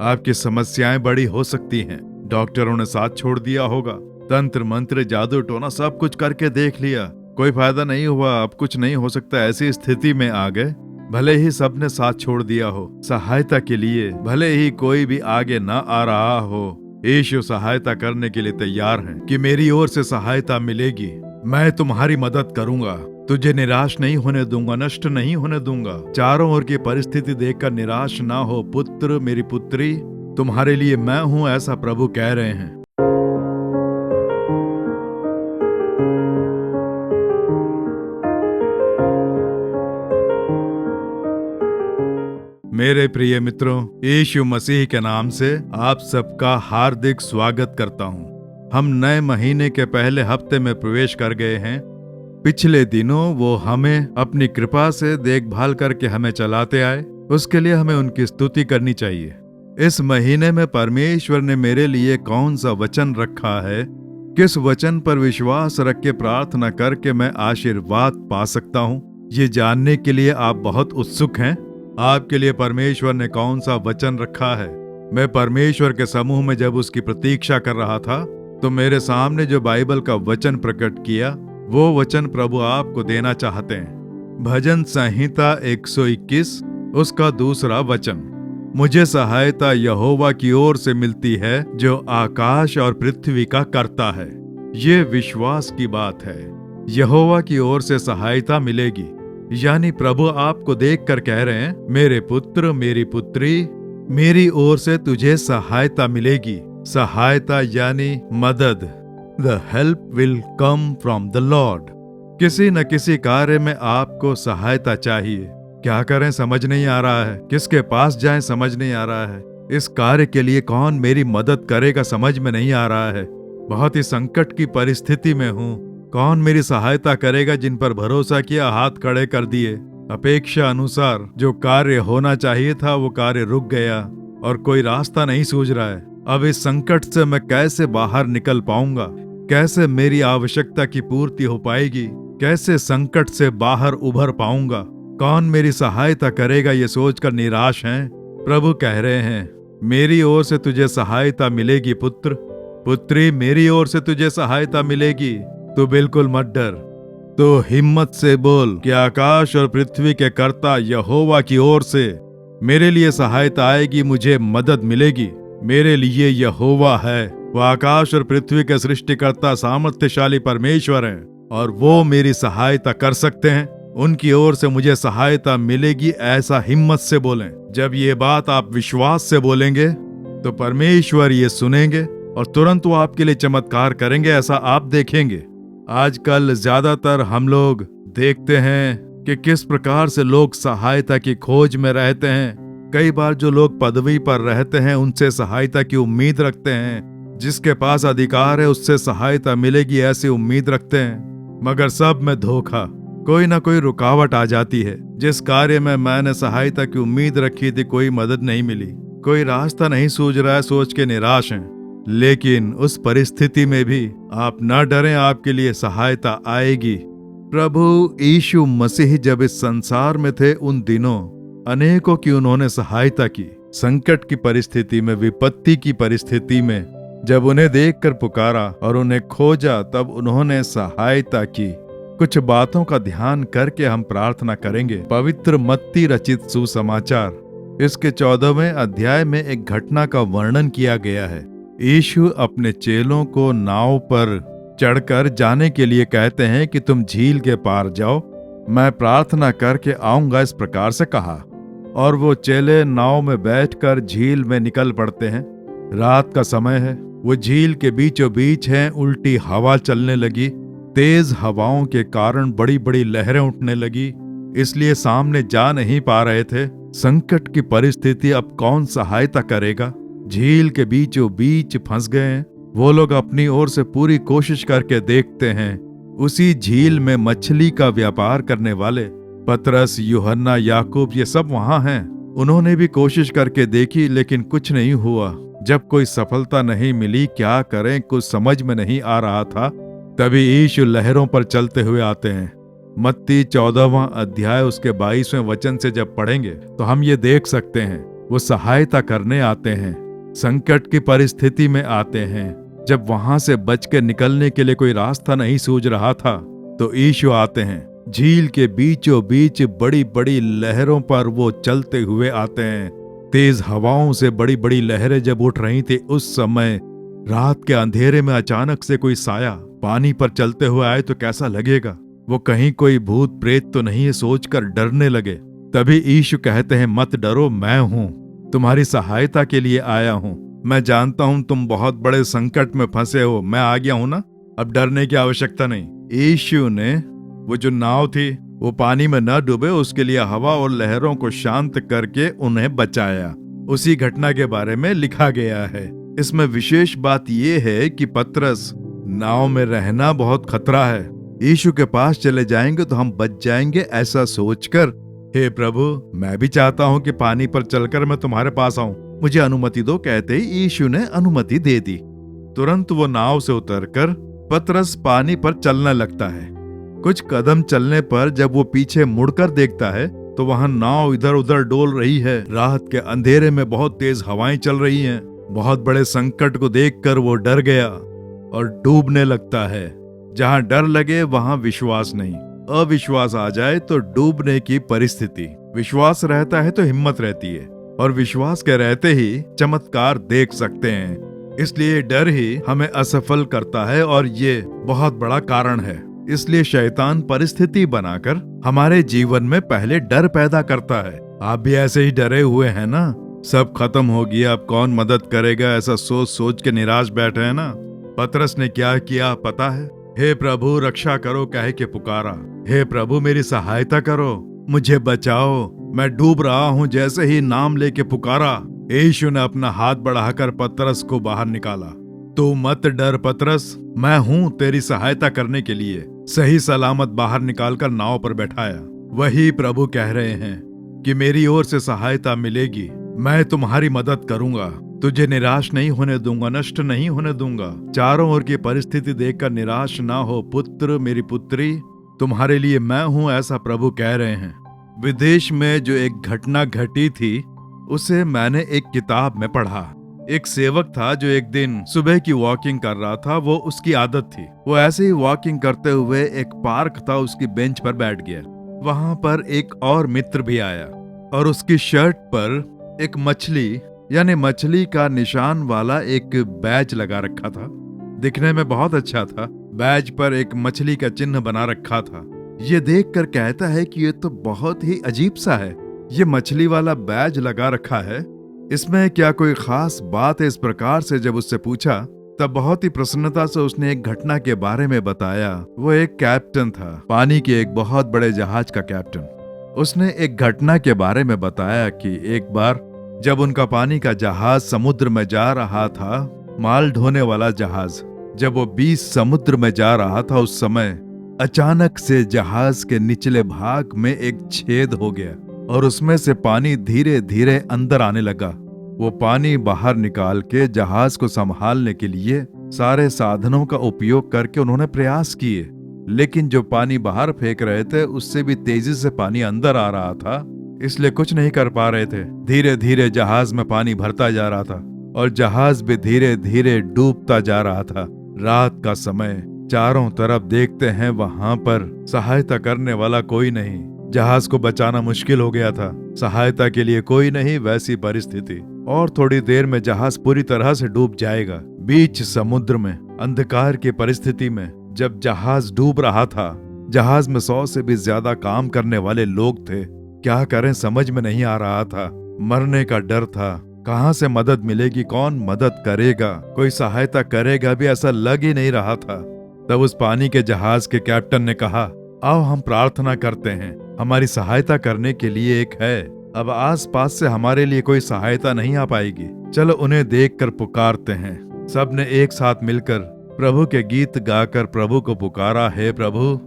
आपकी समस्याएं बड़ी हो सकती हैं। डॉक्टरों ने साथ छोड़ दिया होगा, तंत्र मंत्र जादू टोना सब कुछ करके देख लिया, कोई फायदा नहीं हुआ, अब कुछ नहीं हो सकता। ऐसी स्थिति में आ गए। भले ही सबने साथ छोड़ दिया हो सहायता के लिए, भले ही कोई भी आगे न आ रहा हो, यीशु सहायता करने के लिए तैयार हैं कि मेरी ओर से सहायता मिलेगी। मैं तुम्हारी मदद करूंगा, तुझे निराश नहीं होने दूंगा, नष्ट नहीं होने दूंगा। चारों ओर की परिस्थिति देखकर निराश ना हो पुत्र, मेरी पुत्री, तुम्हारे लिए मैं हूं, ऐसा प्रभु कह रहे हैं। मेरे प्रिय मित्रों, यीशु मसीह के नाम से आप सबका हार्दिक स्वागत करता हूं। हम नए महीने के पहले हफ्ते में प्रवेश कर गए हैं। पिछले दिनों वो हमें अपनी कृपा से देखभाल करके हमें चलाते आए, उसके लिए हमें उनकी स्तुति करनी चाहिए। इस महीने में परमेश्वर ने मेरे लिए कौन सा वचन रखा है, किस वचन पर विश्वास रख के प्रार्थना करके मैं आशीर्वाद पा सकता हूं, ये जानने के लिए आप बहुत उत्सुक हैं। आपके लिए परमेश्वर ने कौन सा वचन रखा है। मैं परमेश्वर के समूह में जब उसकी प्रतीक्षा कर रहा था तो मेरे सामने जो बाइबल का वचन प्रकट किया, वो वचन प्रभु आपको देना चाहते हैं। भजन संहिता 121 उसका दूसरा वचन, मुझे सहायता यहोवा की ओर से मिलती है जो आकाश और पृथ्वी का करता है। ये विश्वास की बात है, यहोवा की ओर से सहायता मिलेगी। यानी प्रभु आपको देखकर कह रहे हैं, मेरे पुत्र, मेरी पुत्री, मेरी ओर से तुझे सहायता मिलेगी। सहायता यानी मदद। The help will come from the Lord। किसी न किसी कार्य में आपको सहायता चाहिए। क्या करें समझ नहीं आ रहा है, किसके पास जाएं समझ नहीं आ रहा है, इस कार्य के लिए कौन मेरी मदद करेगा समझ में नहीं आ रहा है। बहुत ही संकट की परिस्थिति में हूँ, कौन मेरी सहायता करेगा। जिन पर भरोसा किया हाथ खड़े कर दिए। अपेक्षा अनुसार जो कार्य होना चाहिए था वो कार्य रुक गया और कोई रास्ता नहीं सूझ रहा है। अब इस संकट से मैं कैसे बाहर निकल पाऊंगा, कैसे मेरी आवश्यकता की पूर्ति हो पाएगी, कैसे संकट से बाहर उभर पाऊंगा, कौन मेरी सहायता करेगा, ये सोचकर निराश हैं। प्रभु कह रहे हैं, मेरी ओर से तुझे सहायता मिलेगी पुत्र, पुत्री, मेरी ओर से तुझे सहायता मिलेगी। तू बिल्कुल मत डर, तो हिम्मत से बोल कि आकाश और पृथ्वी के कर्ता यहोवा की ओर से मेरे लिए सहायता आएगी, मुझे मदद मिलेगी। मेरे लिए यहोवा है, वो आकाश और पृथ्वी के सृष्टिकर्ता सामर्थ्यशाली परमेश्वर हैं और वो मेरी सहायता कर सकते हैं। उनकी ओर से मुझे सहायता मिलेगी, ऐसा हिम्मत से बोलें। जब ये बात आप विश्वास से बोलेंगे तो परमेश्वर ये सुनेंगे और तुरंत वो आपके लिए चमत्कार करेंगे, ऐसा आप देखेंगे। आजकल ज्यादातर हम लोग देखते हैं कि किस प्रकार से लोग सहायता की खोज में रहते हैं। कई बार जो लोग पदवी पर रहते हैं उनसे सहायता की उम्मीद रखते हैं, जिसके पास अधिकार है उससे सहायता मिलेगी ऐसी उम्मीद रखते हैं, मगर सब में धोखा। कोई ना कोई रुकावट आ जाती है। जिस कार्य में मैंने सहायता की उम्मीद रखी थी कोई मदद नहीं मिली, कोई रास्ता नहीं सूझ रहा है, सोच के निराश हैं। लेकिन उस परिस्थिति में भी आप न डरें, आपके लिए सहायता आएगी। प्रभु यीशु मसीह जब इस संसार में थे उन दिनों अनेकों की उन्होंने सहायता की। संकट की परिस्थिति में, विपत्ति की परिस्थिति में जब उन्हें देखकर पुकारा और उन्हें खोजा तब उन्होंने सहायता की। कुछ बातों का ध्यान करके हम प्रार्थना करेंगे। पवित्र मत्ती रचित सुसमाचार इसके 14वें अध्याय में एक घटना का वर्णन किया गया है। यीशु अपने चेलों को नाव पर चढ़कर जाने के लिए कहते हैं कि तुम झील के पार जाओ, मैं प्रार्थना करके आऊंगा, इस प्रकार से कहा। और वो चेले नाव में बैठकर झील में निकल पड़ते हैं। रात का समय है, वो झील के बीचों बीच हैं। उल्टी हवा चलने लगी, तेज हवाओं के कारण बड़ी बड़ी लहरें उठने लगी, इसलिए सामने जा नहीं पा रहे थे। संकट की परिस्थिति, अब कौन सहायता करेगा। झील के बीचों बीच फंस गए हैं। वो लोग अपनी ओर से पूरी कोशिश करके देखते हैं। उसी झील में मछली का व्यापार करने वाले पतरस, यूहन्ना, याकूब ये सब वहां हैं। उन्होंने भी कोशिश करके देखी लेकिन कुछ नहीं हुआ। जब कोई सफलता नहीं मिली, क्या करें कुछ समझ में नहीं आ रहा था, तभी यीशु लहरों पर चलते हुए आते हैं। मत्ती 14वां अध्याय उसके 22वें वचन से जब पढ़ेंगे तो हम ये देख सकते हैं वो सहायता करने आते हैं। संकट की परिस्थिति में आते हैं। जब वहां से बच के निकलने के लिए कोई रास्ता नहीं सूझ रहा था तो यीशु आते हैं। झील के बीचों बीच बड़ी बड़ी लहरों पर वो चलते हुए आते हैं। तेज हवाओं से बड़ी बड़ी लहरें जब उठ रही थी उस समय रात के अंधेरे में अचानक से कोई साया पानी पर चलते हुए आए तो कैसा लगेगा। वो कहीं कोई भूत प्रेत तो नहीं है सोचकर डरने लगे। तभी यीशु कहते हैं, मत डरो, मैं हूं, तुम्हारी सहायता के लिए आया हूं। मैं जानता हूं तुम बहुत बड़े संकट में फंसे हो, मैं आ गया हूं ना, अब डरने की आवश्यकता नहीं। यीशु ने वो जो नाव थी वो पानी में न डूबे उसके लिए हवा और लहरों को शांत करके उन्हें बचाया। उसी घटना के बारे में लिखा गया है। इसमें विशेष बात यह है कि पतरस, नाव में रहना बहुत खतरा है, यीशु के पास चले जाएंगे तो हम बच जाएंगे, ऐसा सोचकर, हे प्रभु, मैं भी चाहता हूं कि पानी पर चलकर मैं तुम्हारे पास आऊं, मुझे अनुमति दो। कहते ही यीशु ने अनुमति दे दी। तुरंत वो नाव से उतरकर पतरस पानी पर चलने लगता है। कुछ कदम चलने पर जब वो पीछे मुड़कर देखता है तो वहां नाव इधर उधर डोल रही है। रात के अंधेरे में बहुत तेज हवाएं चल रही हैं। बहुत बड़े संकट को देखकर वो डर गया और डूबने लगता है। जहां डर लगे वहां विश्वास नहीं, अविश्वास आ जाए तो डूबने की परिस्थिति। विश्वास रहता है तो हिम्मत रहती है और विश्वास के रहते ही चमत्कार देख सकते हैं। इसलिए डर ही हमें असफल करता है और ये बहुत बड़ा कारण है। इसलिए शैतान परिस्थिति बनाकर हमारे जीवन में पहले डर पैदा करता है। आप भी ऐसे ही डरे हुए हैं ना, सब खत्म हो गया, अब कौन मदद करेगा, ऐसा सोच सोच के निराश बैठे हैं ना। पतरस ने क्या किया पता है? हे प्रभु रक्षा करो कह के पुकारा, हे प्रभु मेरी सहायता करो, मुझे बचाओ, मैं डूब रहा हूं। जैसे ही नाम लेके पुकारा, यीशु ने अपना हाथ बढ़ाकर पतरस को बाहर निकाला। तू मत डर पतरस, मैं हूं तेरी सहायता करने के लिए। सही सलामत बाहर निकालकर नाव पर बैठाया। वही प्रभु कह रहे हैं कि मेरी ओर से सहायता मिलेगी, मैं तुम्हारी मदद करूंगा, तुझे निराश नहीं होने दूंगा, नष्ट नहीं होने दूंगा। चारों ओर की परिस्थिति देखकर निराश ना हो पुत्र, मेरी पुत्री, तुम्हारे लिए मैं हूं, ऐसा प्रभु कह रहे हैं। विदेश में जो एक घटना घटी थी उसे मैंने एक किताब में पढ़ा। एक सेवक था जो एक दिन सुबह की वॉकिंग कर रहा था। वो उसकी आदत थी, वो ऐसे ही वॉकिंग करते हुए एक पार्क था, उसकी बेंच पर बैठ गया। वहां पर एक और मित्र भी आया और उसकी शर्ट पर एक मछली यानी मछली का निशान वाला एक बैज लगा रखा था। दिखने में बहुत अच्छा था। बैज पर एक मछली का चिन्ह बना रखा था। ये देखकर कहता है कि ये तो बहुत ही अजीब सा है, ये मछली वाला बैज लगा रखा है, इसमें क्या कोई खास बात है? इस प्रकार से जब उससे पूछा तब बहुत ही प्रसन्नता से उसने एक घटना के बारे में बताया। वो एक कैप्टन था, पानी के एक बहुत बड़े जहाज का कैप्टन। उसने एक घटना के बारे में बताया कि एक बार जब उनका पानी का जहाज समुद्र में जा रहा था, माल ढोने वाला जहाज, जब वो 20 समुद्र में जा रहा था उस समय अचानक से जहाज के निचले भाग में एक छेद हो गया और उसमें से पानी धीरे धीरे अंदर आने लगा। वो पानी बाहर निकाल के जहाज को संभालने के लिए सारे साधनों का उपयोग करके उन्होंने प्रयास किए, लेकिन जो पानी बाहर फेंक रहे थे उससे भी तेजी से पानी अंदर आ रहा था, इसलिए कुछ नहीं कर पा रहे थे। धीरे धीरे जहाज में पानी भरता जा रहा था और जहाज भी धीरे धीरे डूबता जा रहा था। रात का समय, चारों तरफ देखते हैं वहां पर सहायता करने वाला कोई नहीं। जहाज को बचाना मुश्किल हो गया था, सहायता के लिए कोई नहीं। वैसी परिस्थिति, और थोड़ी देर में जहाज पूरी तरह से डूब जाएगा। बीच समुद्र में अंधकार की परिस्थिति में जब जहाज डूब रहा था, जहाज में 100 से भी ज्यादा काम करने वाले लोग थे। क्या करें समझ में नहीं आ रहा था, मरने का डर था। कहां से मदद मिलेगी, कौन मदद करेगा, कोई सहायता करेगा भी ऐसा लग ही नहीं रहा था। तब उस पानी के जहाज के कैप्टन ने कहा, आओ हम प्रार्थना करते हैं, हमारी सहायता करने के लिए एक है। अब आसपास से हमारे लिए कोई सहायता नहीं आ पाएगी, चलो उन्हें देखकर पुकारते हैं। सबने एक साथ मिलकर प्रभु के गीत गाकर प्रभु को पुकारा, हे प्रभु,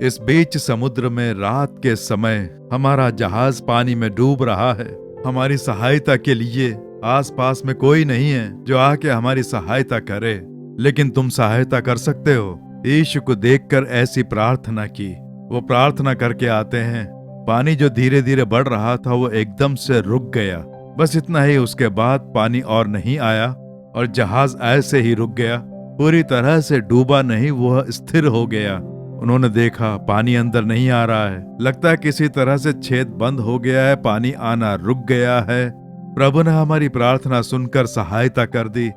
इस बीच समुद्र में रात के समय हमारा जहाज पानी में डूब रहा है, हमारी सहायता के लिए आसपास में कोई नहीं है जो आके हमारी सहायता करे, लेकिन तुम सहायता कर सकते हो। यीशु को देखकर ऐसी प्रार्थना की। वो प्रार्थना करके आते हैं। पानी जो धीरे धीरे बढ़ रहा था वो एकदम से रुक गया। बस इतना ही। उसके बाद पानी और नहीं आया और जहाज ऐसे ही रुक गया। पूरी तरह से डूबा नहीं, वह स्थिर हो गया। उन्होंने देखा पानी अंदर नहीं आ रहा है। लगता है किसी तरह से छेद बंद हो गया है, पानी आना रुक गया है। प्रभु ने हमारी प्रार्थना सुनकर सहायता कर दी।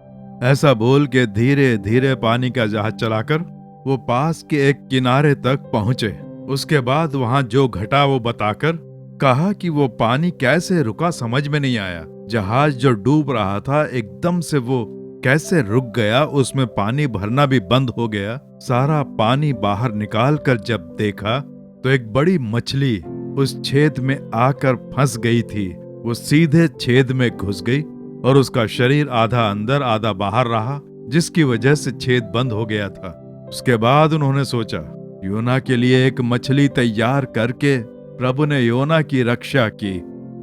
ऐसा बोल के धीरे धीरे पानी का जहाज चलाकर वो पास के एक किनारे तक पहुंचे। उसके बाद वहां जो घटा वो बताकर कहा कि वो पानी कैसे रुका समझ में नहीं आया। जहाज जो डूब रहा था एकदम से वो कैसे रुक गया, उसमें पानी भरना भी बंद हो गया। सारा पानी बाहर निकाल कर जब देखा तो एक बड़ी मछली उस छेद में आकर फंस गई थी। वो सीधे छेद में घुस गई और उसका शरीर आधा अंदर आधा बाहर रहा, जिसकी वजह से छेद बंद हो गया था। उसके बाद उन्होंने सोचा योना के लिए एक मछली तैयार करके प्रभु ने योना की रक्षा की।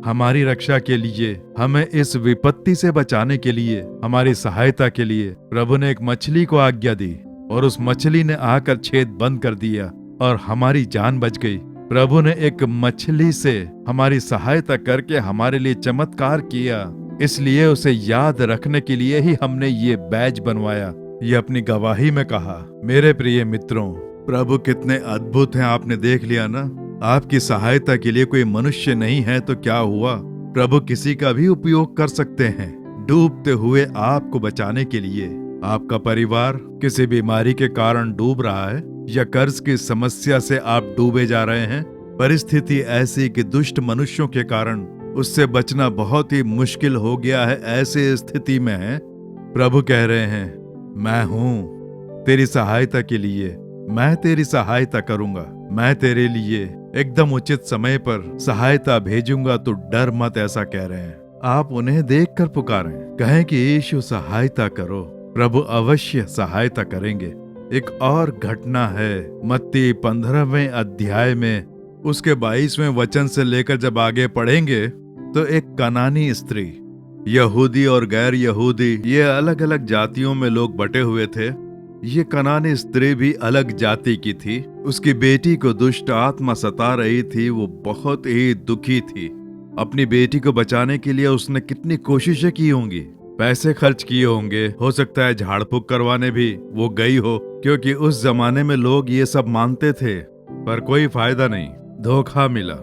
हमारी रक्षा के लिए, हमें इस विपत्ति से बचाने के लिए, हमारी सहायता के लिए प्रभु ने एक मछली को आज्ञा दी और उस मछली ने आकर छेद बंद कर दिया और हमारी जान बच गई। प्रभु ने एक मछली से हमारी सहायता करके हमारे लिए चमत्कार किया। इसलिए उसे याद रखने के लिए ही हमने ये बैज बनवाया। ये अपनी गवाही में कहा। मेरे प्रिय मित्रों, प्रभु कितने अद्भुत हैं, आपने देख लिया ना। आपकी सहायता के लिए कोई मनुष्य नहीं है तो क्या हुआ, प्रभु किसी का भी उपयोग कर सकते हैं डूबते हुए आपको बचाने के लिए। आपका परिवार किसी बीमारी के कारण डूब रहा है या कर्ज की समस्या से आप डूबे जा रहे हैं। परिस्थिति ऐसी कि दुष्ट मनुष्यों के कारण उससे बचना बहुत ही मुश्किल हो गया है। ऐसे स्थिति में है, प्रभु कह रहे हैं मैं हूं तेरी सहायता के लिए, मैं तेरी सहायता करूंगा, मैं तेरे लिए एकदम उचित समय पर सहायता भेजूंगा, तो डर मत, ऐसा कह रहे हैं। आप उन्हें देखकर पुकारें, कहें कि यीशु सहायता करो, प्रभु अवश्य सहायता करेंगे। एक और घटना है मत्ती 15वें अध्याय में, उसके 22वें वचन से लेकर जब आगे पढ़ेंगे तो एक कनानी स्त्री, यहूदी और गैर यहूदी ये अलग अलग जातियों में लोग बटे हुए थे। ये कनानी स्त्री भी अलग जाति की थी। उसकी बेटी को दुष्ट आत्मा सता रही थी। वो बहुत ही दुखी थी। अपनी बेटी को बचाने के लिए उसने कितनी कोशिशें की होंगी, पैसे खर्च किए होंगे, हो सकता है झाड़ फूक करवाने भी वो गई हो, क्योंकि उस जमाने में लोग ये सब मानते थे। पर कोई फायदा नहीं, धोखा मिला।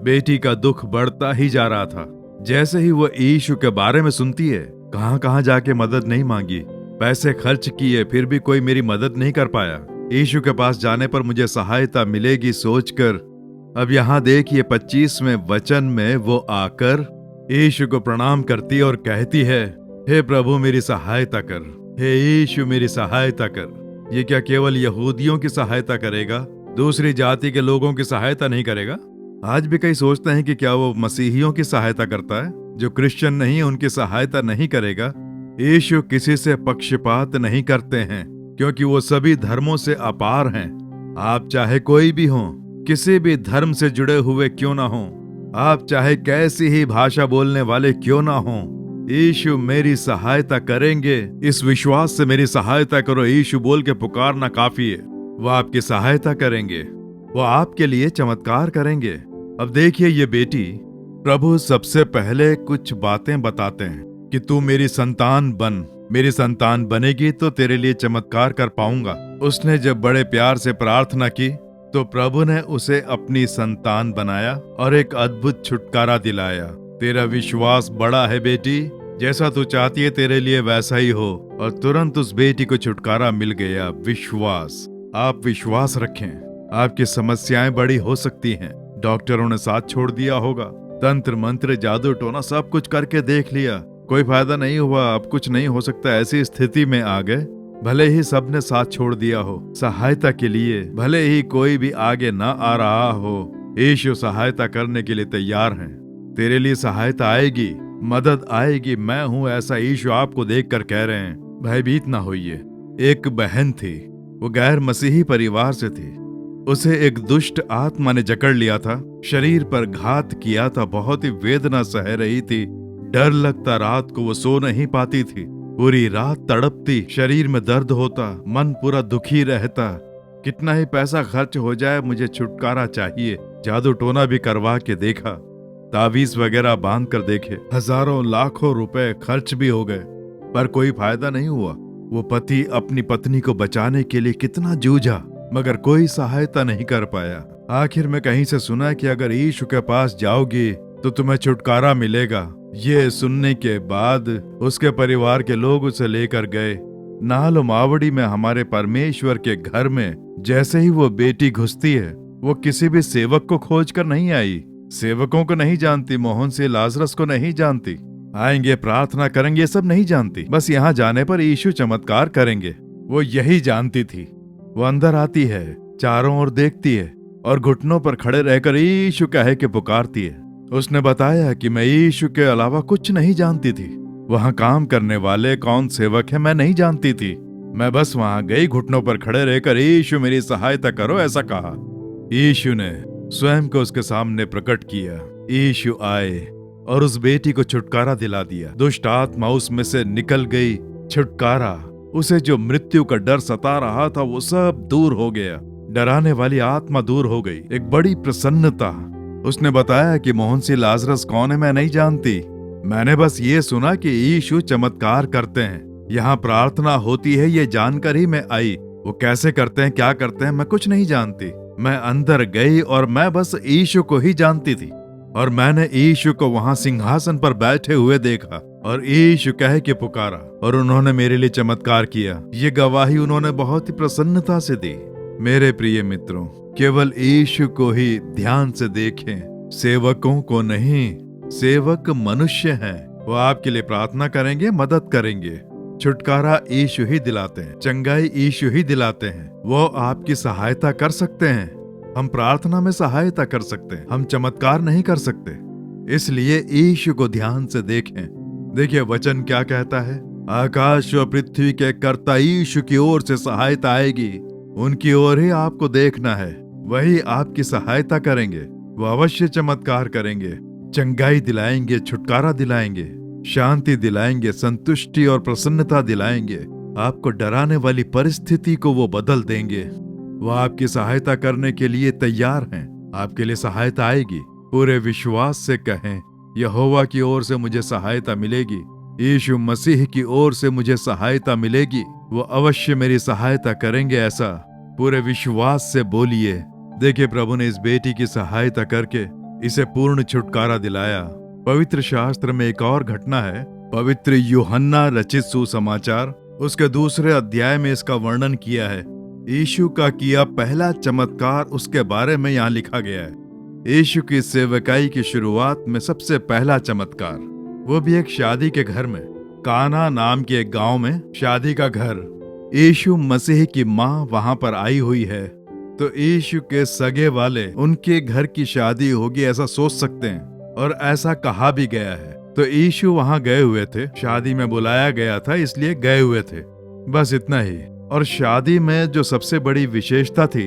बेटी का दुख बढ़ता ही जा रहा था। जैसे ही वो यीशु के बारे में सुनती है, कहां कहां जाके मदद नहीं मांगी, पैसे खर्च किए, फिर भी कोई मेरी मदद नहीं कर पाया। यीशु के पास जाने पर मुझे सहायता मिलेगी सोचकर अब यहाँ देखिए 25वें वचन में वो आकर यीशु को प्रणाम करती और कहती है, हे प्रभु मेरी सहायता कर, हे यीशु मेरी सहायता कर। ये क्या केवल यहूदियों की सहायता करेगा, दूसरी जाति के लोगों की सहायता नहीं करेगा? आज भी कई सोचते हैं कि क्या वो मसीहियों की सहायता करता है, जो क्रिश्चियन नहीं है उनकी सहायता नहीं करेगा। यीशु किसी से पक्षपात नहीं करते हैं, क्योंकि वो सभी धर्मों से अपार हैं। आप चाहे कोई भी हो, किसी भी धर्म से जुड़े हुए क्यों ना हो, आप चाहे कैसी ही भाषा बोलने वाले क्यों ना हो, यीशु मेरी सहायता करेंगे। इस विश्वास से मेरी सहायता करो, यीशु बोल के पुकारना काफी है। वो आपकी सहायता करेंगे, वो आपके लिए चमत्कार करेंगे। अब देखिए ये बेटी, प्रभु सबसे पहले कुछ बातें बताते हैं कि तू मेरी संतान बन, मेरी संतान बनेगी तो तेरे लिए चमत्कार कर पाऊंगा। उसने जब बड़े प्यार से प्रार्थना की तो प्रभु ने उसे अपनी संतान बनाया और एक अद्भुत छुटकारा दिलाया। तेरा विश्वास बड़ा है बेटी, जैसा तू चाहती है तेरे लिए वैसा ही हो। और तुरंत उस बेटी को छुटकारा मिल गया। विश्वास, आप विश्वास रखें। आपकी समस्याएं बड़ी हो सकती हैं, डॉक्टरों ने साथ छोड़ दिया होगा, तंत्र मंत्र जादू टोना सब कुछ करके देख लिया, कोई फायदा नहीं हुआ, अब कुछ नहीं हो सकता। ऐसी स्थिति में आ गए, भले ही सबने साथ छोड़ दिया हो सहायता के लिए, भले ही कोई भी आगे ना आ रहा हो, यीशु सहायता करने के लिए तैयार हैं। तेरे लिए सहायता आएगी, मदद आएगी, मैं हूं, ऐसा यीशु आपको देखकर कह रहे हैं। भयभीत ना होइए। एक बहन थी, वो गैर मसीही परिवार से थी। उसे एक दुष्ट आत्मा ने जकड़ लिया था, शरीर पर घात किया था, बहुत ही वेदना सह रही थी, डर लगता, रात को वो सो नहीं पाती थी, पूरी रात तड़पती, शरीर में दर्द होता, मन पूरा दुखी रहता। कितना ही पैसा खर्च हो जाए, मुझे छुटकारा चाहिए। जादू टोना भी करवा के देखा, तावीज वगैरह बांध कर देखे, हजारों लाखों रुपए खर्च भी हो गए, पर कोई फायदा नहीं हुआ। वो पति अपनी पत्नी को बचाने के लिए कितना जूझा, मगर कोई सहायता नहीं कर पाया। आखिर में कहीं से सुना कि अगर यीशु के पास जाओगी तो तुम्हें छुटकारा मिलेगा। ये सुनने के बाद उसके परिवार के लोग उसे लेकर गए। नाल मावड़ी में हमारे परमेश्वर के घर में जैसे ही वो बेटी घुसती है, वो किसी भी सेवक को खोज कर नहीं आई। सेवकों को नहीं जानती, मोहन से लाजरस को नहीं जानती, आएंगे प्रार्थना करेंगे ये सब नहीं जानती। बस यहाँ जाने पर यीशु चमत्कार करेंगे, वो यही जानती थी। वो अंदर आती है, चारों ओर देखती है और घुटनों पर खड़े रहकर यीशु कह के पुकारती है। उसने बताया कि मैं यीशु के अलावा कुछ नहीं जानती थी। वहां काम करने वाले कौन सेवक है मैं नहीं जानती थी। मैं बस वहां गई, घुटनों पर खड़े रहकर यीशु मेरी सहायता करो ऐसा कहा। यीशु ने स्वयं को उसके सामने प्रकट किया। यीशु आए और उस बेटी को छुटकारा दिला दिया। दुष्ट आत्मा उसमें से निकल गई। छुटकारा, उसे जो मृत्यु का डर सता रहा था वो सब दूर हो गया। डराने वाली आत्मा दूर हो गई। एक बड़ी प्रसन्नता। उसने बताया कि मोहन सी लाजरस कौन है मैं नहीं जानती, मैंने बस ये सुना कि यीशु चमत्कार करते हैं, यहाँ प्रार्थना होती है ये जानकर ही मैं आई। वो कैसे करते हैं, क्या करते हैं मैं कुछ नहीं जानती। मैं अंदर गई और मैं बस यीशु को ही जानती थी। और मैंने यीशु को वहां सिंहासन पर बैठे हुए देखा और यीशु कह के पुकारा और उन्होंने मेरे लिए चमत्कार किया। ये गवाही उन्होंने बहुत ही प्रसन्नता से दी। मेरे प्रिय मित्रों, केवल यीशु को ही ध्यान से देखें, सेवकों को नहीं। सेवक मनुष्य हैं, वो आपके लिए प्रार्थना करेंगे, मदद करेंगे। छुटकारा यीशु ही दिलाते हैं, चंगाई यीशु ही दिलाते हैं। वो आपकी सहायता कर सकते हैं। हम प्रार्थना में सहायता कर सकते हैं, हम चमत्कार नहीं कर सकते। इसलिए यीशु को ध्यान से देखें। देखिए वचन क्या कहता है, आकाश और पृथ्वी के कर्ता यीशु की ओर से सहायता आएगी। उनकी ओर ही आपको देखना है, वही आपकी सहायता करेंगे। वो अवश्य चमत्कार करेंगे, चंगाई दिलाएंगे, छुटकारा दिलाएंगे, शांति दिलाएंगे, संतुष्टि और प्रसन्नता दिलाएंगे। आपको डराने वाली परिस्थिति को वो बदल देंगे। वो आपकी सहायता करने के लिए तैयार हैं। आपके लिए सहायता आएगी। पूरे विश्वास से कहें, यहोवा की ओर से मुझे सहायता मिलेगी, यीशु मसीह की ओर से मुझे सहायता मिलेगी। वो अवश्य मेरी सहायता करेंगे, ऐसा पूरे विश्वास से बोलिए। देखिए प्रभु ने इस बेटी की सहायता करके इसे पूर्ण छुटकारा दिलाया। पवित्र शास्त्र में एक और घटना है, पवित्र यूहन्ना रचित सुसमाचार उसके 2 अध्याय में इसका वर्णन किया है। यीशु का किया पहला चमत्कार उसके बारे में यहाँ लिखा गया है। यीशु की सेवकाई की शुरुआत में सबसे पहला चमत्कार, वो भी एक शादी के घर में, काना नाम के एक गांव में शादी का घर। यीशु मसीह की माँ वहां पर आई हुई है, तो यीशु के सगे वाले उनके घर की शादी होगी ऐसा सोच सकते हैं, और ऐसा कहा भी गया है। तो यीशु वहां गए हुए थे, शादी में बुलाया गया था इसलिए गए हुए थे, बस इतना ही। और शादी में जो सबसे बड़ी विशेषता थी,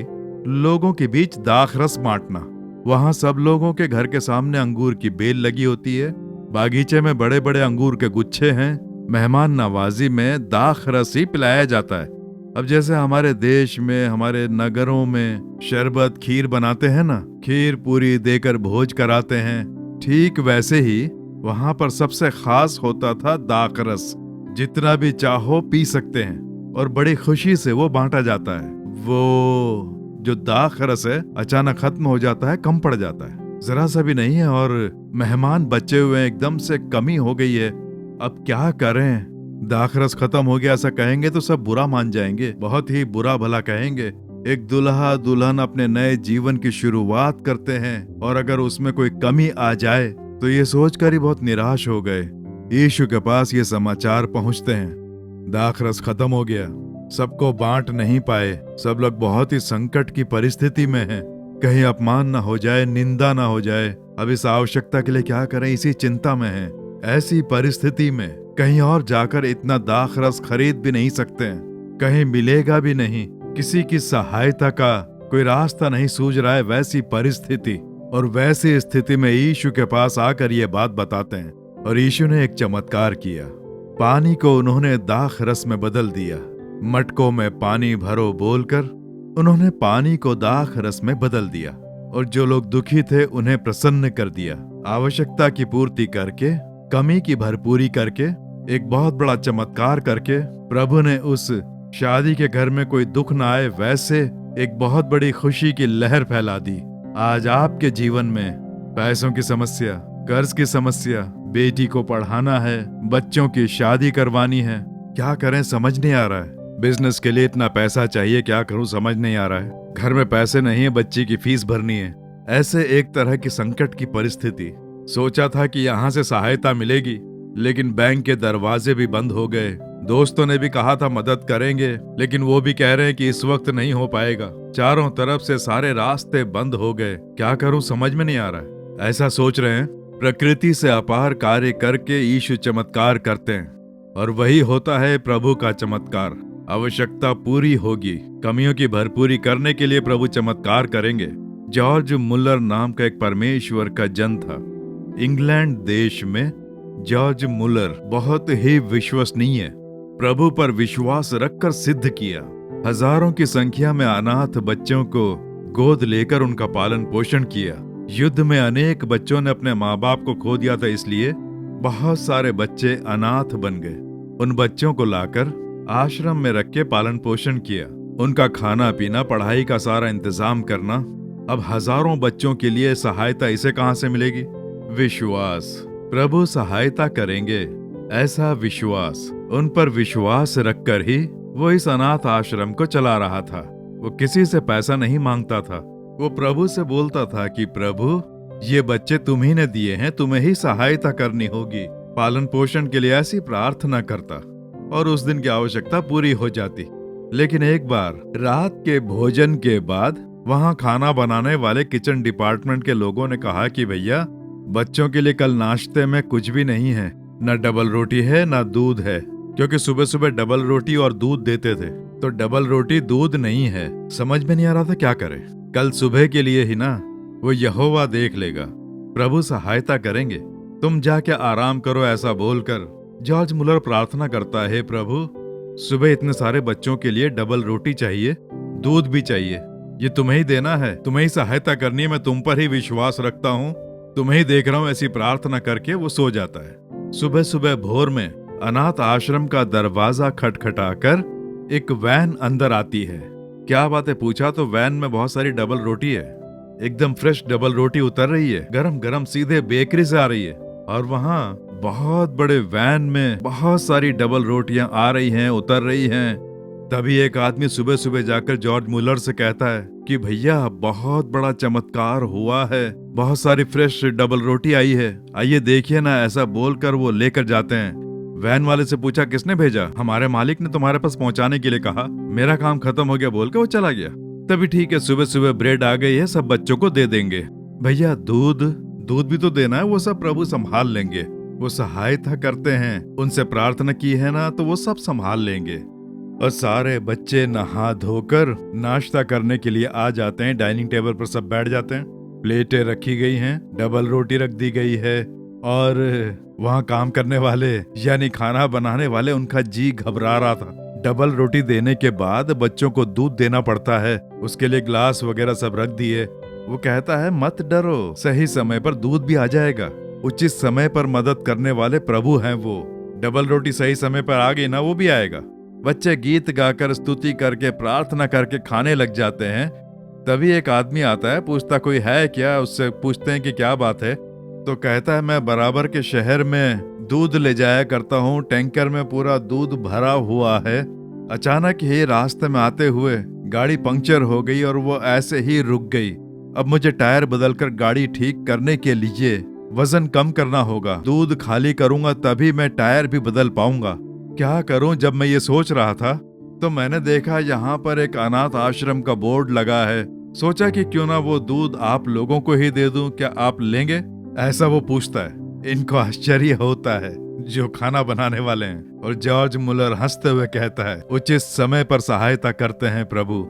लोगों के बीच दाख रस बांटना। वहां सब लोगों के घर के सामने अंगूर की बेल लगी होती है, बागीचे में बड़े बड़े अंगूर के गुच्छे हैं। मेहमान नवाजी में दाख रस ही पिलाया जाता है। अब जैसे हमारे देश में, हमारे नगरों में शरबत खीर बनाते हैं ना, खीर पूरी देकर भोज कराते हैं, ठीक वैसे ही वहां पर सबसे खास होता था दाख रस। जितना भी चाहो पी सकते हैं और बड़ी खुशी से वो बांटा जाता है। वो जो दाख रस है अचानक खत्म हो जाता है, कम पड़ जाता है, जरा सा भी नहीं है, और मेहमान बचे हुए एकदम से कमी हो गई है। अब क्या करें, दाख रस खत्म हो गया ऐसा कहेंगे तो सब बुरा मान जाएंगे, बहुत ही बुरा भला कहेंगे। एक दुल्हा दुल्हन अपने नए जीवन की शुरुआत करते हैं और अगर उसमें कोई कमी आ जाए तो ये सोचकर ही बहुत निराश हो गए। यीशु के पास ये समाचार पहुंचते हैं, दाख रस खत्म हो गया, सबको बांट नहीं पाए, सब लोग बहुत ही संकट की परिस्थिति में हैं, कहीं अपमान ना हो जाए, निंदा ना हो जाए। अब इस आवश्यकता के लिए क्या करें, इसी चिंता में हैं। ऐसी परिस्थिति में कहीं और जाकर इतना दाख रस खरीद भी नहीं सकते हैं, कहीं मिलेगा भी नहीं, किसी की सहायता का कोई रास्ता नहीं सूझ रहा है। वैसी परिस्थिति और वैसी स्थिति में यीशु के पास आकर ये बात बताते हैं, और यीशु ने एक चमत्कार किया। पानी को उन्होंने दाख रस में बदल दिया। मटकों में पानी भरो बोलकर उन्होंने पानी को दाख रस में बदल दिया और जो लोग दुखी थे उन्हें प्रसन्न कर दिया। आवश्यकता की पूर्ति करके, कमी की भरपूरी करके, एक बहुत बड़ा चमत्कार करके प्रभु ने उस शादी के घर में कोई दुख ना आए वैसे एक बहुत बड़ी खुशी की लहर फैला दी। आज आपके जीवन में पैसों की समस्या, कर्ज की समस्या, बेटी को पढ़ाना है, बच्चों की शादी करवानी है, क्या करें समझ नहीं आ रहा है। बिजनेस के लिए इतना पैसा चाहिए, क्या करूं समझ नहीं आ रहा है। घर में पैसे नहीं है, बच्ची की फीस भरनी है। ऐसे एक तरह की संकट की परिस्थिति। सोचा था कि यहाँ से सहायता मिलेगी, लेकिन बैंक के दरवाजे भी बंद हो गए। दोस्तों ने भी कहा था मदद करेंगे, लेकिन वो भी कह रहे हैं कि इस वक्त नहीं हो पाएगा। चारों तरफ से सारे रास्ते बंद हो गए, क्या करूं समझ में नहीं आ रहा है। ऐसा सोच रहे हैं, प्रकृति से अपार कार्य करके यीशु चमत्कार करते हैं, और वही होता है प्रभु का चमत्कार। आवश्यकता पूरी होगी, कमियों की भरपूरी करने के लिए प्रभु चमत्कार करेंगे। जॉर्ज मुलर नाम का एक परमेश्वर का जन था। इंग्लैंड देश में जॉर्ज मुलर बहुत ही विश्वसनीय, प्रभु पर विश्वास रखकर सिद्ध किया। हजारों की संख्या में अनाथ बच्चों को गोद लेकर उनका पालन पोषण किया। युद्ध में अनेक बच्चों ने अपने माँ बाप को खो दिया था, इसलिए बहुत सारे बच्चे अनाथ बन गए। उन बच्चों को लाकर आश्रम में रख के पालन पोषण किया, उनका खाना पीना, पढ़ाई का सारा इंतजाम करना। अब हजारों बच्चों के लिए सहायता इसे कहां से मिलेगी? विश्वास, प्रभु सहायता करेंगे, ऐसा विश्वास। उन पर विश्वास रखकर ही वो इस अनाथ आश्रम को चला रहा था। वो किसी से पैसा नहीं मांगता था, वो प्रभु से बोलता था कि प्रभु ये बच्चे तुम ही ने दिए हैं, तुम्हें ही सहायता करनी होगी। पालन पोषण के लिए ऐसी प्रार्थना करता और उस दिन की आवश्यकता पूरी हो जाती। लेकिन एक बार रात के भोजन के बाद वहां खाना बनाने वाले किचन डिपार्टमेंट के लोगों ने कहा कि भैया बच्चों के लिए कल नाश्ते में कुछ भी नहीं है, न डबल रोटी है न दूध है, क्योंकि सुबह सुबह डबल रोटी और दूध देते थे, तो डबल रोटी दूध नहीं है। समझ में नहीं आ रहा था क्या करें। कल सुबह के लिए ही ना, वो यहोवा देख लेगा, प्रभु सहायता करेंगे, तुम जाके आराम करो। ऐसा बोलकर जॉर्ज मुलर प्रार्थना करता है, प्रभु सुबह इतने सारे बच्चों के लिए डबल रोटी चाहिए, दूध भी चाहिए, ये तुम्हें ही देना है, तुम्हें ही सहायता करनी है, मैं तुम पर ही विश्वास रखता हूँ, तुम्हें ही देख रहा हूँ। ऐसी प्रार्थना करके वो सो जाता है। सुबह सुबह भोर में अनाथ आश्रम का दरवाजा खटखटाकर एक वैन अंदर आती है। क्या बात है पूछा तो वैन में बहुत सारी डबल रोटी है, एकदम फ्रेश डबल रोटी उतर रही है, गरम गरम सीधे बेकरी से आ रही है। और वहाँ बहुत बड़े वैन में बहुत सारी डबल रोटियां आ रही हैं, उतर रही हैं। तभी एक आदमी सुबह सुबह जाकर जॉर्ज मुलर से कहता है कि भैया बहुत बड़ा चमत्कार हुआ है, बहुत सारी फ्रेश डबल रोटी आई है, आइए देखिए ना। ऐसा बोलकर वो लेकर जाते हैं। वैन वाले से पूछा किसने भेजा? हमारे मालिक ने तुम्हारे पास पहुंचाने के लिए कहा, मेरा काम खत्म हो गया बोल के वो चला गया। तभी ठीक है, सुबह सुबह ब्रेड आ गई है, सब बच्चों को दे देंगे। भैया दूध भी तो देना है, वो सब प्रभु संभाल लेंगे, वो सहायता करते हैं, उनसे प्रार्थना की है ना तो वो सब संभाल लेंगे। और सारे बच्चे नहा धोकर नाश्ता करने के लिए आ जाते हैं। डाइनिंग टेबल पर सब बैठ जाते हैं, प्लेटें रखी गई हैं, डबल रोटी रख दी गई है, और वहाँ काम करने वाले यानी खाना बनाने वाले, उनका जी घबरा रहा था। डबल रोटी देने के बाद बच्चों को दूध देना पड़ता है, उसके लिए ग्लास वगैरह सब रख दिए। वो कहता है मत डरो, सही समय पर दूध भी आ जाएगा, उचित समय पर मदद करने वाले प्रभु हैं वो। डबल रोटी सही समय पर आ गई ना, वो भी आएगा। बच्चे गीत गाकर, स्तुति करके, प्रार्थना करके खाने लग जाते हैं। तभी एक आदमी आता है, पूछता कोई है क्या? उससे पूछते हैं कि क्या बात है, तो कहता है मैं बराबर के शहर में दूध ले जाया करता हूँ, टैंकर में पूरा दूध भरा हुआ है। अचानक ही रास्ते में आते हुए गाड़ी पंक्चर हो गई और वो ऐसे ही रुक गई। अब मुझे टायर बदलकर गाड़ी ठीक करने के लिए वजन कम करना होगा, दूध खाली करूंगा तभी मैं टायर भी बदल पाऊंगा। क्या करूं? जब मैं ये सोच रहा था तो मैंने देखा यहाँ पर एक अनाथ आश्रम का बोर्ड लगा है। सोचा कि क्यों ना वो दूध आप लोगों को ही दे दूं, क्या आप लेंगे? ऐसा वो पूछता है। इनको आश्चर्य होता है जो खाना बनाने वाले हैं। और जॉर्ज मुलर हंसते हुए कहता है, उचित समय पर सहायता करते हैं प्रभु,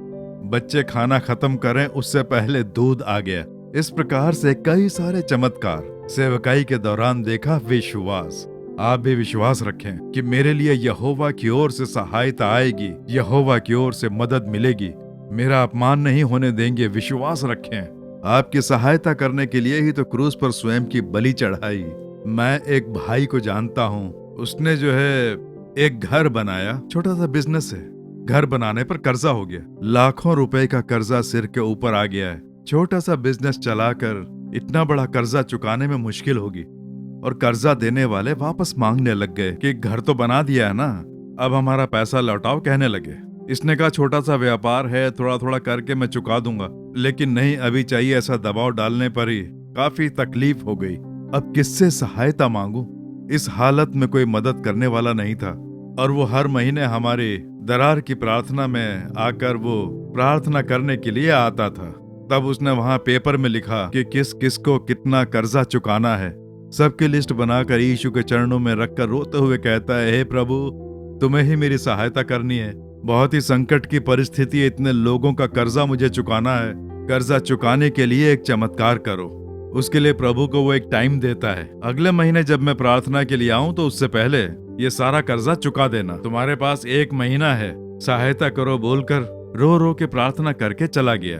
बच्चे खाना खत्म करें उससे पहले दूध आ गया। इस प्रकार से कई सारे चमत्कार सेवकाई के दौरान देखा। विश्वास, आप भी विश्वास रखें कि मेरे लिए यहोवा की ओर से सहायता आएगी, यहोवा की ओर से मदद मिलेगी, मेरा अपमान नहीं होने देंगे। विश्वास रखें, आपकी सहायता करने के लिए ही तो क्रूस पर स्वयं की बलि चढ़ाई। मैं एक भाई को जानता हूँ, उसने जो है एक घर बनाया, छोटा सा बिजनेस है। घर बनाने पर कर्जा हो गया, लाखों रुपए का कर्जा सिर के ऊपर आ गया है। छोटा सा बिजनेस चलाकर इतना बड़ा कर्जा चुकाने में मुश्किल होगी, और कर्जा देने वाले वापस मांगने लग गए कि घर तो बना दिया है ना, अब हमारा पैसा लौटाओ कहने लगे। इसने कहा छोटा सा व्यापार है, थोड़ा थोड़ा करके मैं चुका दूंगा, लेकिन नहीं, अभी चाहिए। ऐसा दबाव डालने पर ही काफी तकलीफ हो गई। अब किससे सहायता मांगू? इस हालत में कोई मदद करने वाला नहीं था, और वो हर महीने हमारी दरार की प्रार्थना में आकर वो प्रार्थना करने के लिए आता था। तब उसने वहां पेपर में लिखा कि किस किस को कितना कर्जा चुकाना है। सबकी लिस्ट बनाकर यीशु के चरणों में रखकर रोते हुए कहता है, हे प्रभु, तुम्हें ही मेरी सहायता करनी है। बहुत ही संकट की परिस्थिति है, इतने लोगों का कर्जा मुझे चुकाना है। कर्जा चुकाने के लिए एक चमत्कार करो। उसके लिए प्रभु को वो एक टाइम देता है, अगले महीने जब मैं प्रार्थना के लिए आऊं तो उससे पहले ये सारा कर्जा चुका देना। तुम्हारे पास 1 महीना है, सहायता करो बोलकर रो रो के प्रार्थना करके चला गया।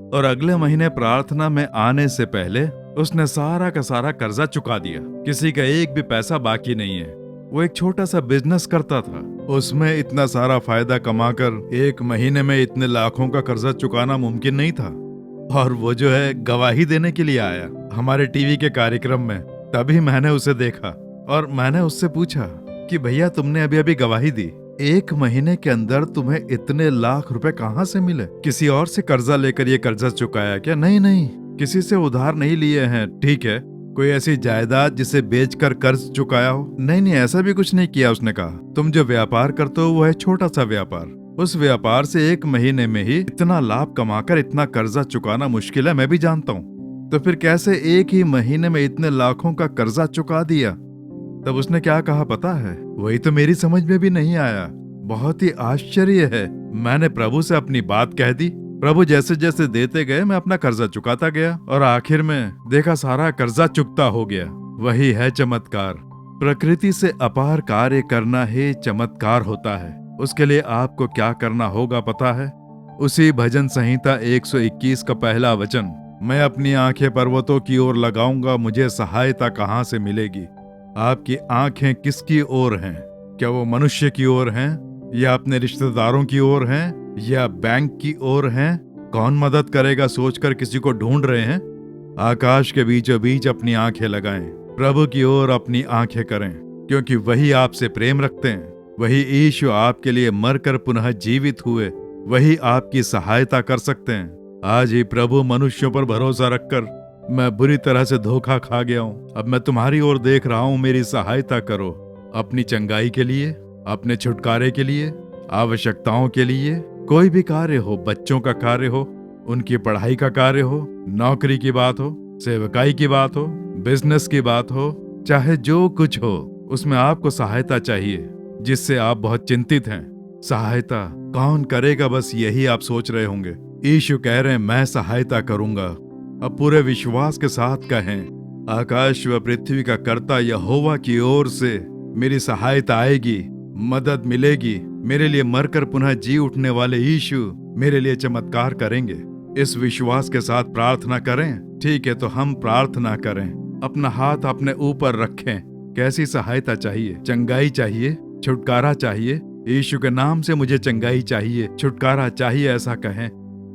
और अगले महीने प्रार्थना में आने से पहले उसने सारा का सारा कर्जा चुका दिया। किसी का एक भी पैसा बाकी नहीं है। वो एक छोटा सा बिजनेस करता था, उसमें इतना सारा फायदा कमाकर 1 महीने में इतने लाखों का कर्जा चुकाना मुमकिन नहीं था। और वो जो है गवाही देने के लिए आया हमारे टीवी के कार्यक्रम में। तभी मैंने उसे देखा और मैंने उससे पूछा कि भैया, तुमने अभी अभी गवाही दी, 1 महीने के अंदर तुम्हें इतने लाख रुपए कहाँ से मिले? किसी और से कर्जा लेकर ये कर्जा चुकाया क्या? नहीं नहीं, किसी से उधार नहीं लिए हैं। ठीक है, कोई ऐसी जायदाद जिसे बेचकर कर्ज चुकाया हो? नहीं नहीं, ऐसा भी कुछ नहीं किया। उसने कहा, तुम जो व्यापार करते हो वो है छोटा सा व्यापार, उस व्यापार से 1 महीने में ही इतना लाभ कमाकर इतना कर्जा चुकाना मुश्किल है, मैं भी जानता हूँ। तो फिर कैसे 1 ही महीने में इतने लाखों का कर्जा चुका दिया? तब उसने क्या कहा पता है? वही तो मेरी समझ में भी नहीं आया। बहुत ही आश्चर्य है। मैंने प्रभु से अपनी बात कह दी, प्रभु जैसे जैसे देते गए मैं अपना कर्जा चुकाता गया, और आखिर में देखा सारा कर्जा चुकता हो गया। वही है चमत्कार। प्रकृति से अपार कार्य करना ही चमत्कार होता है। उसके लिए आपको क्या करना होगा पता है? उसी भजन संहिता 121 का पहला वचन, मैं अपनी आंखें पर्वतों की ओर लगाऊंगा, मुझे सहायता कहाँ से मिलेगी? आपकी आंखें किसकी ओर हैं? क्या वो मनुष्य की ओर हैं, या अपने रिश्तेदारों की ओर हैं, या बैंक की ओर हैं? कौन मदद करेगा सोचकर किसी को ढूंढ रहे हैं? आकाश के बीचों बीच अपनी आंखें लगाएं, प्रभु की ओर अपनी आंखें करें, क्योंकि वही आपसे प्रेम रखते हैं। वही यीशु आपके लिए मरकर पुनः जीवित हुए, वही आपकी सहायता कर सकते हैं। आज ही प्रभु मनुष्यों पर भरोसा रखकर मैं बुरी तरह से धोखा खा गया हूँ, अब मैं तुम्हारी ओर देख रहा हूँ, मेरी सहायता करो। अपनी चंगाई के लिए, अपने छुटकारे के लिए, आवश्यकताओं के लिए, कोई भी कार्य हो, बच्चों का कार्य हो, उनकी पढ़ाई का कार्य हो, नौकरी की बात हो, सेवकाई की बात हो, बिजनेस की बात हो, चाहे जो कुछ हो, उसमें आपको सहायता चाहिए, जिससे आप बहुत चिंतित हैं। सहायता कौन करेगा, बस यही आप सोच रहे होंगे। यीशु कह रहे हैं, मैं सहायता करूंगा। अब पूरे विश्वास के साथ कहें, आकाश व पृथ्वी का कर्ता यहोवा की ओर से मेरी सहायता आएगी, मदद मिलेगी। मेरे लिए मरकर पुनः जी उठने वाले यीशु मेरे लिए चमत्कार करेंगे। इस विश्वास के साथ प्रार्थना करें। ठीक है, तो हम प्रार्थना करें। अपना हाथ अपने ऊपर रखें। कैसी सहायता चाहिए? चंगाई चाहिए, छुटकारा चाहिए। यीशु के नाम से मुझे चंगाई चाहिए, छुटकारा चाहिए, ऐसा कहें।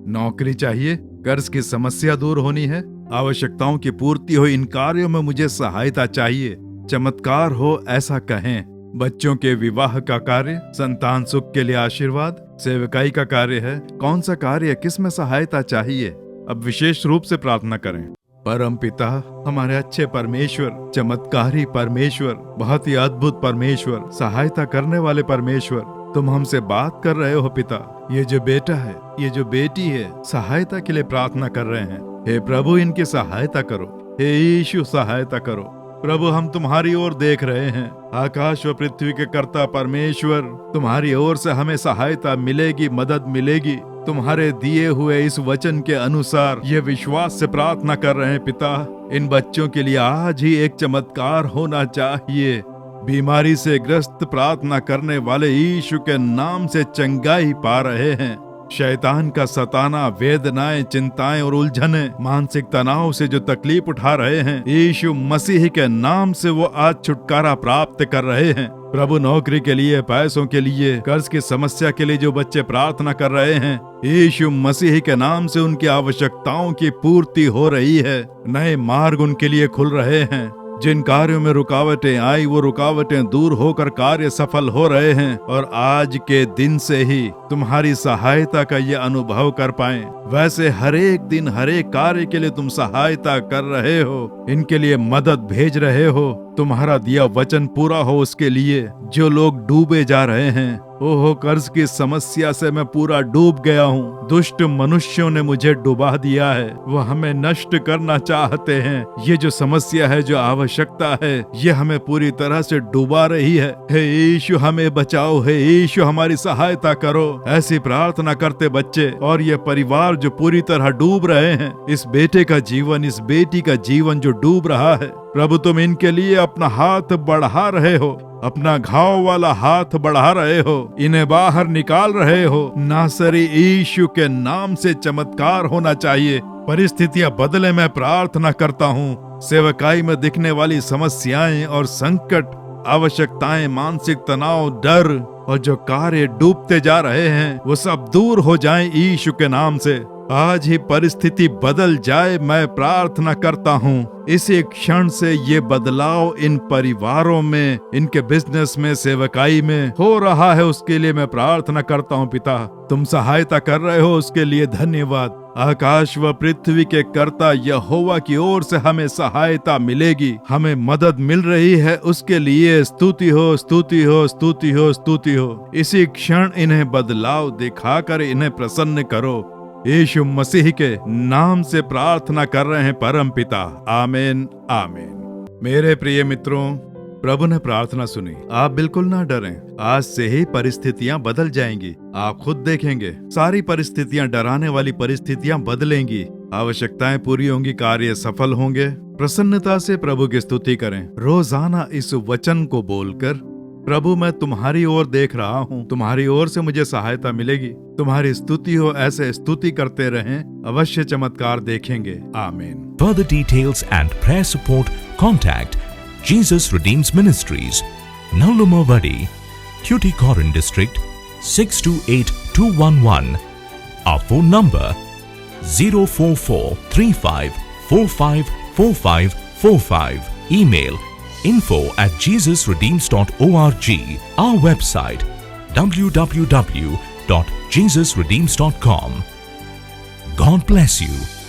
नौकरी चाहिए, कर्ज की समस्या दूर होनी है, आवश्यकताओं की पूर्ति हो, इन कार्यों में मुझे सहायता चाहिए, चमत्कार हो, ऐसा कहें। बच्चों के विवाह का कार्य, संतान सुख के लिए आशीर्वाद, सेवकाई का कार्य है, कौन सा कार्य, किस में सहायता चाहिए? अब विशेष रूप से प्रार्थना करें। परम पिता, हमारे अच्छे परमेश्वर, चमत्कारी परमेश्वर, बहुत ही अद्भुत परमेश्वर, सहायता करने वाले परमेश्वर, तुम हमसे बात कर रहे हो पिता। ये जो बेटा है, ये जो बेटी है, सहायता के लिए प्रार्थना कर रहे हैं। हे प्रभु, इनकी सहायता करो। हे यीशु, सहायता करो। प्रभु, हम तुम्हारी ओर देख रहे हैं। आकाश व पृथ्वी के कर्ता परमेश्वर, तुम्हारी ओर से हमें सहायता मिलेगी, मदद मिलेगी। तुम्हारे दिए हुए इस वचन के अनुसार ये विश्वास से प्रार्थना कर रहे हैं पिता। इन बच्चों के लिए आज ही एक चमत्कार होना चाहिए। बीमारी से ग्रस्त प्रार्थना करने वाले यीशु के नाम से चंगाई पा रहे हैं, शैतान का सताना, वेदनाएं, चिंताएं और उलझने, मानसिक तनाव से जो तकलीफ उठा रहे हैं, यीशु मसीह के नाम से वो आज छुटकारा प्राप्त कर रहे हैं। प्रभु नौकरी के लिए, पैसों के लिए, कर्ज की समस्या के लिए जो बच्चे प्रार्थना कर रहे हैं, यीशु मसीह के नाम से उनकी आवश्यकताओं की पूर्ति हो रही है। नए मार्ग उनके लिए खुल रहे हैं। जिन कार्यों में रुकावटें आई वो रुकावटें दूर होकर कार्य सफल हो रहे हैं और आज के दिन से ही तुम्हारी सहायता का ये अनुभव कर पाएं। वैसे हर एक दिन हर एक कार्य के लिए तुम सहायता कर रहे हो, इनके लिए मदद भेज रहे हो। तुम्हारा दिया वचन पूरा हो उसके लिए। जो लोग डूबे जा रहे हैं, ओहो कर्ज की समस्या से मैं पूरा डूब गया हूँ, दुष्ट मनुष्यों ने मुझे डुबा दिया है, वो हमें नष्ट करना चाहते हैं। ये जो समस्या है, जो आवश्यकता है, ये हमें पूरी तरह से डुबा रही है। हे यीशु हमें बचाओ, हे यीशु हमारी सहायता करो। ऐसी प्रार्थना करते बच्चे और ये परिवार जो पूरी तरह डूब रहे हैं, इस बेटे का जीवन, इस बेटी का जीवन जो डूब रहा है, प्रभु तुम इनके लिए अपना हाथ बढ़ा रहे हो, अपना घाव वाला हाथ बढ़ा रहे हो, इन्हें बाहर निकाल रहे हो। नासरी यीशु के नाम से चमत्कार होना चाहिए। परिस्थितियां बदले, मैं प्रार्थना करता हूँ। सेवकाई में दिखने वाली समस्याएं और संकट, आवश्यकताएं, मानसिक तनाव, डर और जो कार्य डूबते जा रहे हैं, वो सब दूर हो जाएं यीशु के नाम से। आज ही परिस्थिति बदल जाए, मैं प्रार्थना करता हूँ। इसी क्षण से ये बदलाव इन परिवारों में, इनके बिजनेस में, सेवकाई में हो रहा है, उसके लिए मैं प्रार्थना करता हूँ। पिता तुम सहायता कर रहे हो, उसके लिए धन्यवाद। आकाश व पृथ्वी के कर्ता यहोवा की ओर से हमें सहायता मिलेगी, हमें मदद मिल रही है, उसके लिए स्तुति हो, स्तुति हो, स्तुति हो, स्तुति हो। इसी क्षण इन्हें बदलाव दिखाकर इन्हें प्रसन्न करो। यीशु मसीह के नाम से प्रार्थना कर रहे हैं परम पिता, आमीन आमीन। मेरे प्रिय मित्रों, प्रभु ने प्रार्थना सुनी। आप बिल्कुल ना डरें, आज से ही परिस्थितियां बदल जाएंगी। आप खुद देखेंगे सारी परिस्थितियां, डराने वाली परिस्थितियां बदलेंगी, आवश्यकताएं पूरी होंगी, कार्य सफल होंगे। प्रसन्नता से प्रभु की स्तुति करें। रोजाना इस वचन को बोलकर, प्रभु मैं तुम्हारी ओर देख रहा हूँ, तुम्हारी ओर से मुझे सहायता मिलेगी, तुम्हारी स्तुति हो, ऐसे स्तुति करते रहें, अवश्य चमत्कार देखेंगे। आमीन। Further details and prayer support, contact Jesus Redeems Ministries, Nallumavadi, Tuticorin District, 628211. Our phone number 04435454545. Email info@jesusredeems.org. Our website www.jesusredeems.com. God bless you.